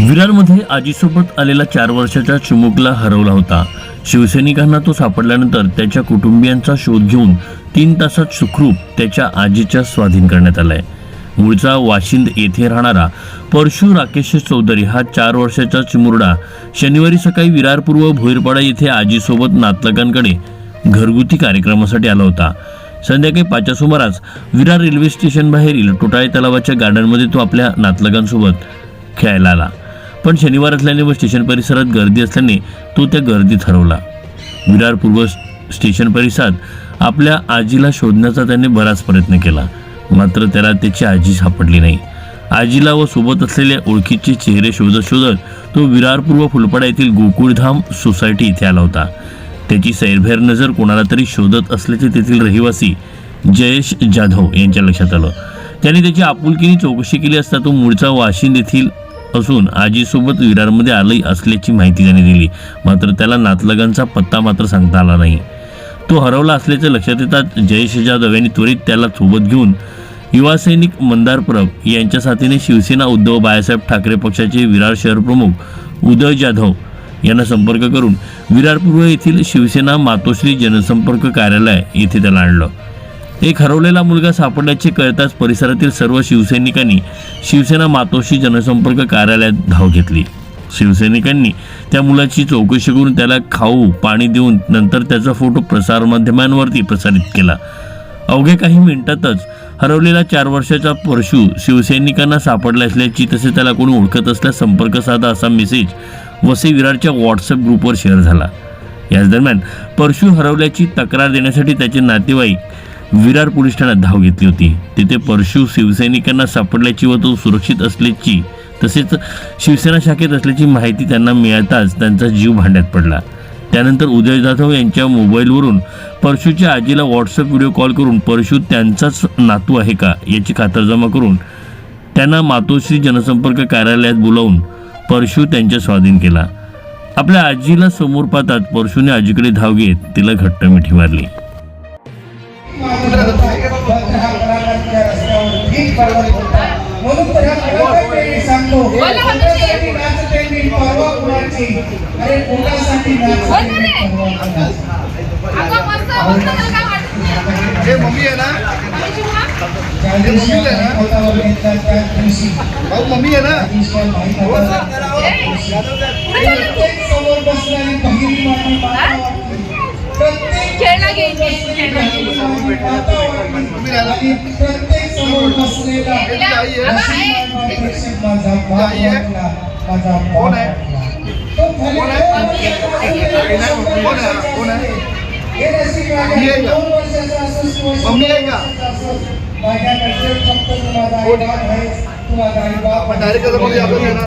विरारमध्ये आजीसोबत आलेला 4 वर्षाचा चिमुकला हरवला होता। शिवसैनिकांना तो सापडल्यानंतर त्याच्या कुटुंबियांचा शोध घेऊन 3 तासात सुखरूप त्याच्या आजीच्या स्वाधीन करण्यात आलाय। मूळचा वाशिंद येथे राहणारा परशु राकेश चौधरी हा 4 वर्षाचा चिमुरडा शनिवारी सकाळी विरार पूर्व भोईरपाडा येथे आजीसोबत नातलगांकडे घरगुती कार्यक्रमासाठी आला होता। संध्याकाळी 5च्या सुमारास विरार रेल्वे स्टेशन बाहेरील टोटाळे तलावाच्या गार्डनमध्ये तो आपल्या नातलगांसोबत खेळायला आला, पण शनिवार असल्याने व स्टेशन परिसरात गर्दी असल्याने तो त्या गर्दीत हरवला। विरार पूर्व स्टेशन परिसरात आपल्या आजीला शोधण्याचा त्याने बराच प्रयत्न केला, मात्र त्याला त्याची आजी सापडली नाही। आजीला व सोबत असलेल्या ओळखीचे चेहरे शोधत शोधत तो विरार पूर्व फुलपाडा येथील गोकुळधाम सोसायटी इथे आला होता। त्याची सैरभैर नजर कोणाला तरी शोधत असल्याचे तेथील रहिवासी जयेश जाधव यांच्या लक्षात आलं। त्याने त्याची आपुलकीने चौकशी केली असता तो मूळचा वाशिंद येथील असून आजीसोबत विरारमध्ये आले असल्याची माहिती त्याने दिली, मात्र त्याला नातलगांचा पत्ता मात्र सांगता आला नाही। तो हरवला असल्याचे लक्षात येताच जयेश जाधव यांनी त्वरित त्याला सोबत घेऊन युवा सैनिक मंदार परब यांच्या साथीने शिवसेना उद्धव बाळासाहेब ठाकरे पक्षाचे विरार शहर प्रमुख उदय जाधव यांना संपर्क करून विरार पूर्व येथील शिवसेना मातोश्री जनसंपर्क कार्यालय येथे त्याला आणलं। एक हरवलेला मुलगा सापडल्याचे कळताच परिसरातील सर्व शिवसैनिकांनी शिवसेना मातोश्री जनसंपर्क कार्यालयात धाव घेतली। शिवसैनिकांनी त्या मुलाची चौकशी करून त्याला खाऊ पाणी देऊन नंतर त्याचा फोटो प्रसारमाध्यमांवरती प्रसारित केला। अवघ्या काही मिनिटातच हरवलेला 4 वर्षाचा परशु शिवसैनिकांना सापडला असल्याची तसेच त्याला कोणी ओळखत असल्यास संपर्क साधा असा मेसेज वसई विरारच्या व्हॉट्सअप ग्रुपवर शेअर झाला। याच दरम्यान परशु हरवल्याची तक्रार देण्यासाठी त्याचे नातेवाईक विरार पोलीस ठाण्यात धाव घेतली होती। तिथे परशु शिवसैनिकांना सापडल्याची व तो सुरक्षित असल्याची तसेच शिवसेना शाखेत असल्याची माहिती त्यांना मिळताच त्यांचा जीव भांड्यात पडला। त्यानंतर उदय जाधव यांच्या मोबाईलवरून परशुच्या आजीला व्हॉट्सअप व्हिडिओ कॉल करून परशु त्यांचाच नातू आहे का याची खातरजमा करून त्यांना मातोश्री जनसंपर्क कार्यालयात बोलावून परशु त्यांच्या स्वाधीन केला। आपल्या आजीला समोर पाहताच परशुने आजीकडे धाव घेत तिला घट्ट मिठी मारली। मम्मी है ना, मम्मी है ना, खेळणं घ्यायची मम्मी आहे का डायरेक्ट